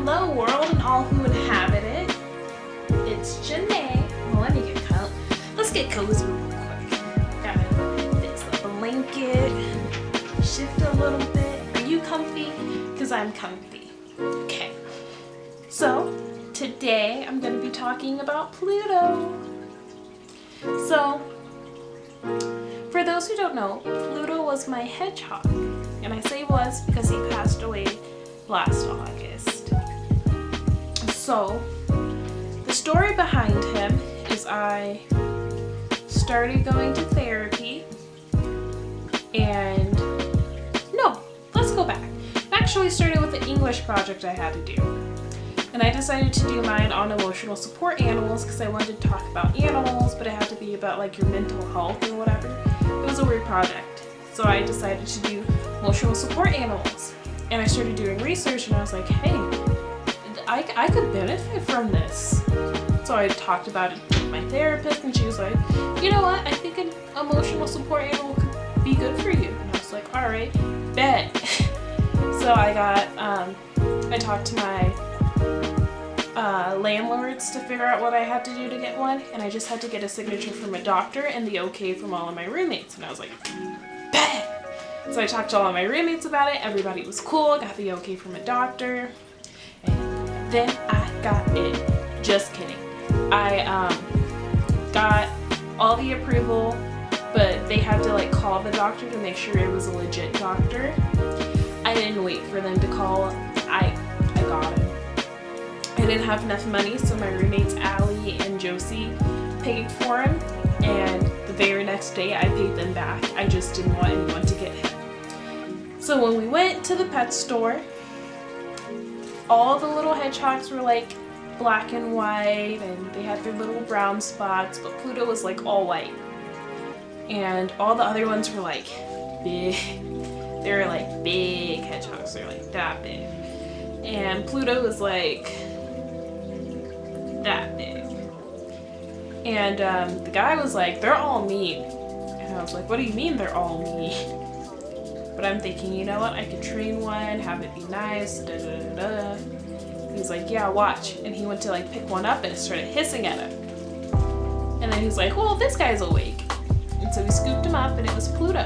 Hello world and all who inhabit it. It's Janae. Well, let me get cozy. Let's get cozy real quick. Gotta fix the blanket, shift a little bit. Are you comfy? Because I'm comfy. Okay. So, today I'm going to be talking about Pluto. So, for those who don't know, Pluto was my hedgehog. And I say was because he passed away last August. So, the story behind him is I started going to therapy and no, let's go back. I actually started with an English project I had to do. And I decided to do mine on emotional support animals because I wanted to talk about animals, but it had to be about like your mental health or whatever. It was a weird project. So I decided to do emotional support animals. And I started doing research and I was like, hey, I could benefit from this. So I talked about it with my therapist and she was like, you know what, I think an emotional support animal could be good for you. And I was like, all right, bet. So I talked to my landlords to figure out what I had to do to get one. And I just had to get a signature from a doctor and the okay from all of my roommates. And I was like, bet. So I talked to all of my roommates about it. Everybody was cool. I got the okay from a doctor. And then I got it. Just kidding. I got all the approval, but they had to like call the doctor to make sure it was a legit doctor. I didn't wait for them to call. I got it. I didn't have enough money, so my roommates Allie and Josie paid for him. And the very next day I paid them back. I just didn't want anyone to get him. So when we went to the pet store, all the little hedgehogs were like black and white and they had their little brown spots, but Pluto was like all white. And all the other ones were like big. They were like big hedgehogs. They were like that big. And Pluto was like that big. And the guy was like, they're all mean. And I was like, what do you mean they're all mean? But I'm thinking, you know what, I could train one, have it be nice, da da da da. He's like, yeah, watch. And he went to like pick one up and it started hissing at him. And then he's like, well, this guy's awake. And so we scooped him up and it was Pluto.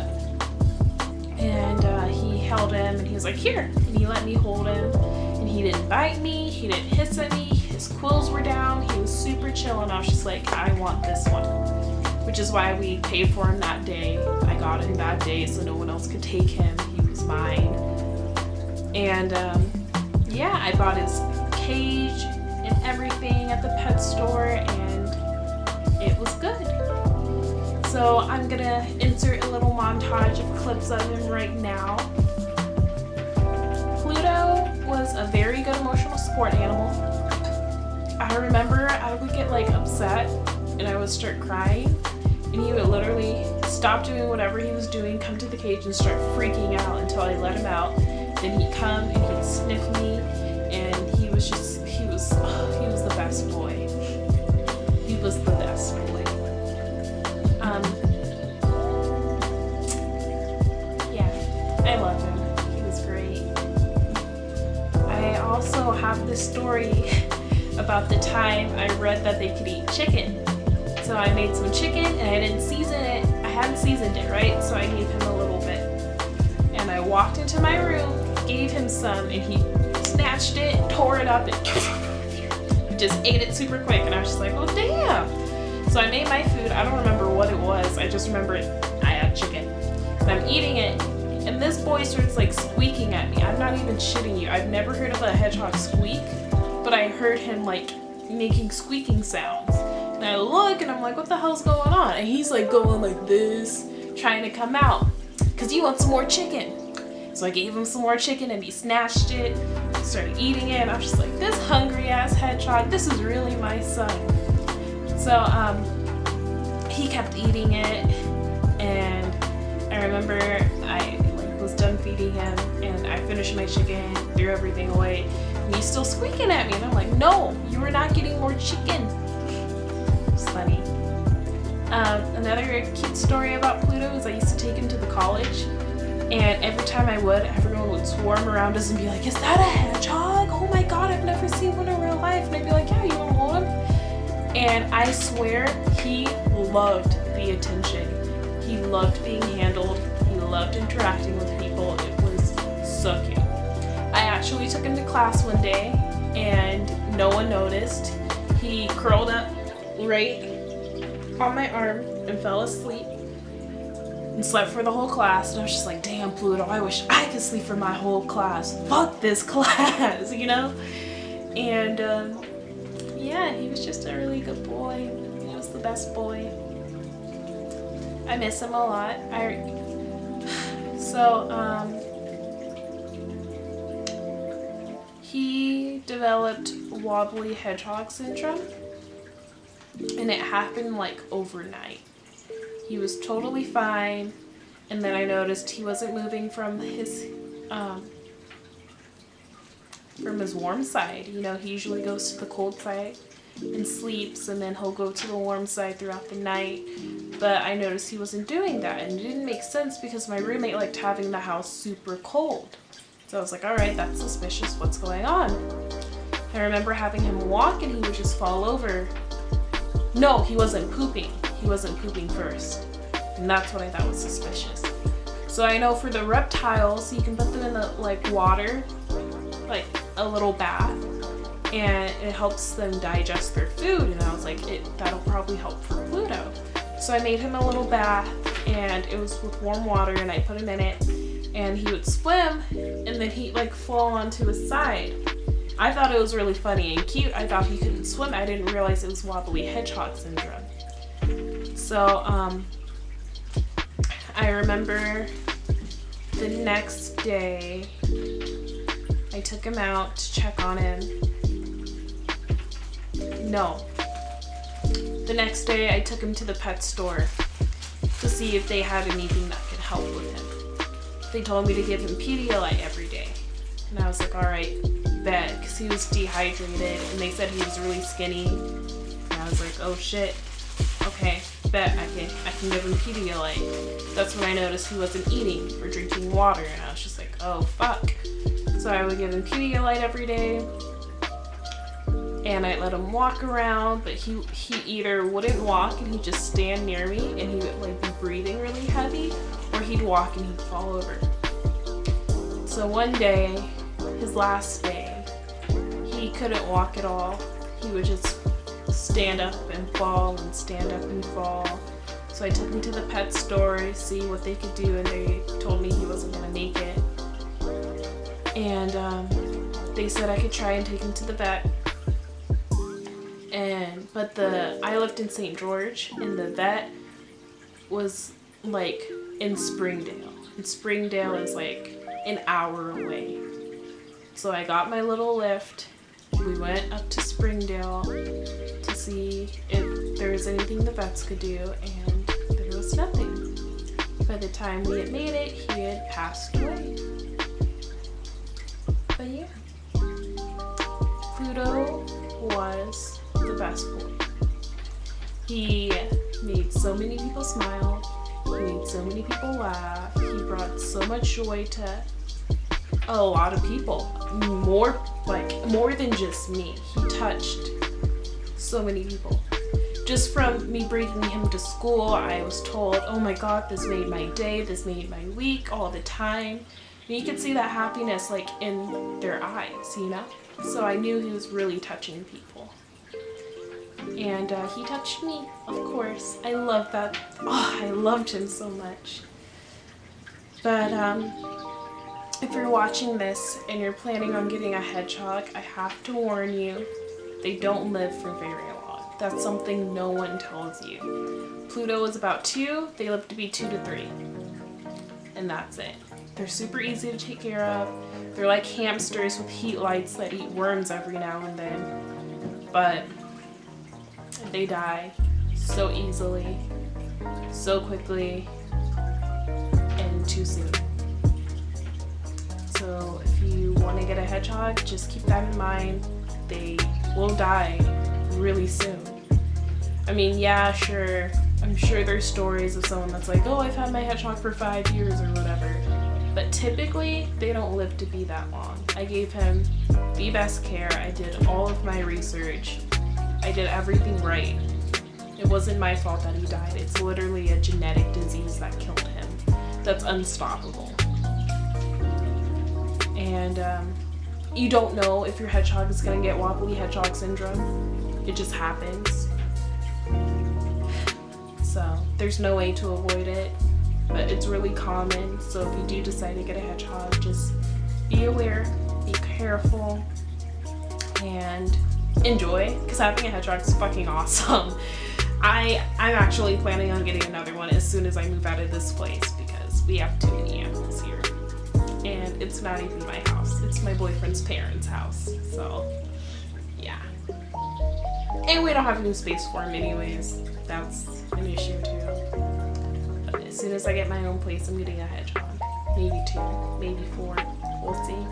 And he held him and he was like, here. And he let me hold him. And he didn't bite me, he didn't hiss at me, his quills were down, he was super chill, and I was just like, I want this one. Which is why we paid for him that day. I got him that day so no one else could take him. He was mine. And yeah, I bought his cage and everything at the pet store and it was good. So I'm gonna insert a little montage of clips of him right now. Pluto was a very good emotional support animal. I remember I would get like upset and I would start crying and he would literally stop doing whatever he was doing, come to the cage and start freaking out until I let him out. Then he'd come and he'd sniff me and he was the best boy. He was the best boy. Yeah, I love him. He was great. I also have this story about the time I read that they could eat chicken. So I made some chicken and I didn't season it. I hadn't seasoned it, right? So I gave him a little bit. And I walked into my room, gave him some, and he snatched it, tore it up, and just ate it super quick. And I was just like, oh damn. So I made my food. I don't remember what it was. I just remember I had chicken. And I'm eating it. And this boy starts like squeaking at me. I'm not even shitting you. I've never heard of a hedgehog squeak, but I heard him like making squeaking sounds. And I look and I'm like, what the hell's going on? And he's like going like this, trying to come out, because he wants some more chicken. So I gave him some more chicken and he snatched it, started eating it, and I was just like, this hungry ass hedgehog, this is really my son. So he kept eating it, and I remember I was done feeding him and I finished my chicken, threw everything away, and he's still squeaking at me, and I'm like, no, you are not getting more chicken. It's funny. Another cute story about Pluto is I used to take him to the college, and every time I would, everyone would swarm around us and be like, is that a hedgehog? Oh my god, I've never life. And I'd be like, yeah, you wanna hold him? And I swear he loved the attention. He loved being handled. He loved interacting with people. It was so cute. I actually took him to class one day and no one noticed. He curled up right on my arm and fell asleep and slept for the whole class. And I was just like, damn, Pluto, I wish I could sleep for my whole class. Fuck this class, you know? And yeah, he was just a really good boy. He was the best boy. I miss him a lot. He developed wobbly hedgehog syndrome, and it happened like overnight. He was totally fine, and then I noticed he wasn't moving from his warm side. You know, he usually goes to the cold side and sleeps, and then he'll go to the warm side throughout the night. But I noticed he wasn't doing that, and it didn't make sense because my roommate liked having the house super cold. So I was like, all right, that's suspicious. What's going on? I remember having him walk and he would just fall over. No, he wasn't pooping. He wasn't pooping first. And that's what I thought was suspicious. So I know for the reptiles, you can put them in the water, like a little bath, and it helps them digest their food. And I was like, that'll probably help for Pluto. So I made him a little bath, and it was with warm water, and I put him in it, and he would swim, and then he'd fall onto his side. I thought it was really funny and cute. I thought he couldn't swim. I didn't realize it was wobbly hedgehog syndrome. So I remember the next day I took him out to check on him. No. The next day I took him to the pet store to see if they had anything that could help with him. They told me to give him Pedialyte every day. And I was like, all right, bet, because he was dehydrated, and they said he was really skinny. And I was like, oh shit, okay, bet I can give him Pedialyte. That's when I noticed he wasn't eating or drinking water, and I was just like, oh fuck. So I would give him Pedialyte every day, and I'd let him walk around, but he either wouldn't walk and he'd just stand near me and he would be breathing really heavy, or he'd walk and he'd fall over. So one day, his last day, he couldn't walk at all. He would just stand up and fall and stand up and fall. So I took him to the pet store to see what they could do, and they told me he wasn't gonna make it. And they said I could try and take him to the vet. But I lived in St. George, and the vet was in Springdale. And Springdale is an hour away. So I got my little lift. We went up to Springdale to see if there was anything the vets could do, and there was nothing. By the time we had made it, he had passed away. But yeah, Pluto was the best boy. He made so many people smile. He made so many people laugh. He brought so much joy to a lot of people. More than just me. He touched so many people. Just from me bringing him to school, I was told, oh my god, this made my day, this made my week, all the time. And you could see that happiness in their eyes, you know? So I knew he was really touching people. And he touched me, of course. I love that. Oh, I loved him so much. But if you're watching this and you're planning on getting a hedgehog, I have to warn you, they don't live for very long. That's something no one tells you. Pluto is about 2, they live to be 2 to 3. And that's it. They're super easy to take care of. They're like hamsters with heat lights that eat worms every now and then. But they die so easily, so quickly, and too soon. So if you want to get a hedgehog, just keep that in mind. They will die really soon. I mean, yeah, sure. I'm sure there's stories of someone that's like, oh, I've had my hedgehog for 5 years or whatever. but typically they don't live to be that long. I gave him the best care. I did all of my research. I did everything right. It wasn't my fault that he died. It's literally a genetic disease that killed him. That's unstoppable. And you don't know if your hedgehog is gonna get wobbly hedgehog syndrome. It just happens. So there's no way to avoid it, but it's really common. So if you do decide to get a hedgehog, just be aware, be careful, and enjoy, because having a hedgehog is fucking awesome. I'm actually planning on getting another one as soon as I move out of this place because we have too many animals here. And it's not even my house, it's my boyfriend's parents' house. So yeah. And we don't have any space for him anyways. That's an issue too. But as soon as I get my own place, I'm getting a hedgehog. Maybe 2, maybe 4. We'll see.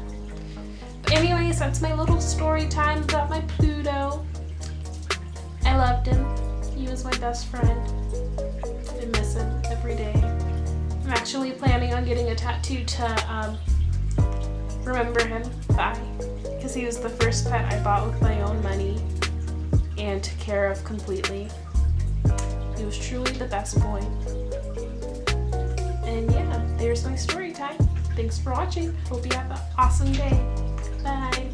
But anyways, that's my little story time about my Pluto. I loved him. He was my best friend. I miss him every day. I'm actually planning on getting a tattoo to remember him by, because he was the first pet I bought with my own money and took care of completely. He was truly the best boy. And yeah, there's my story time. Thanks for watching. Hope you have an awesome day. Bye.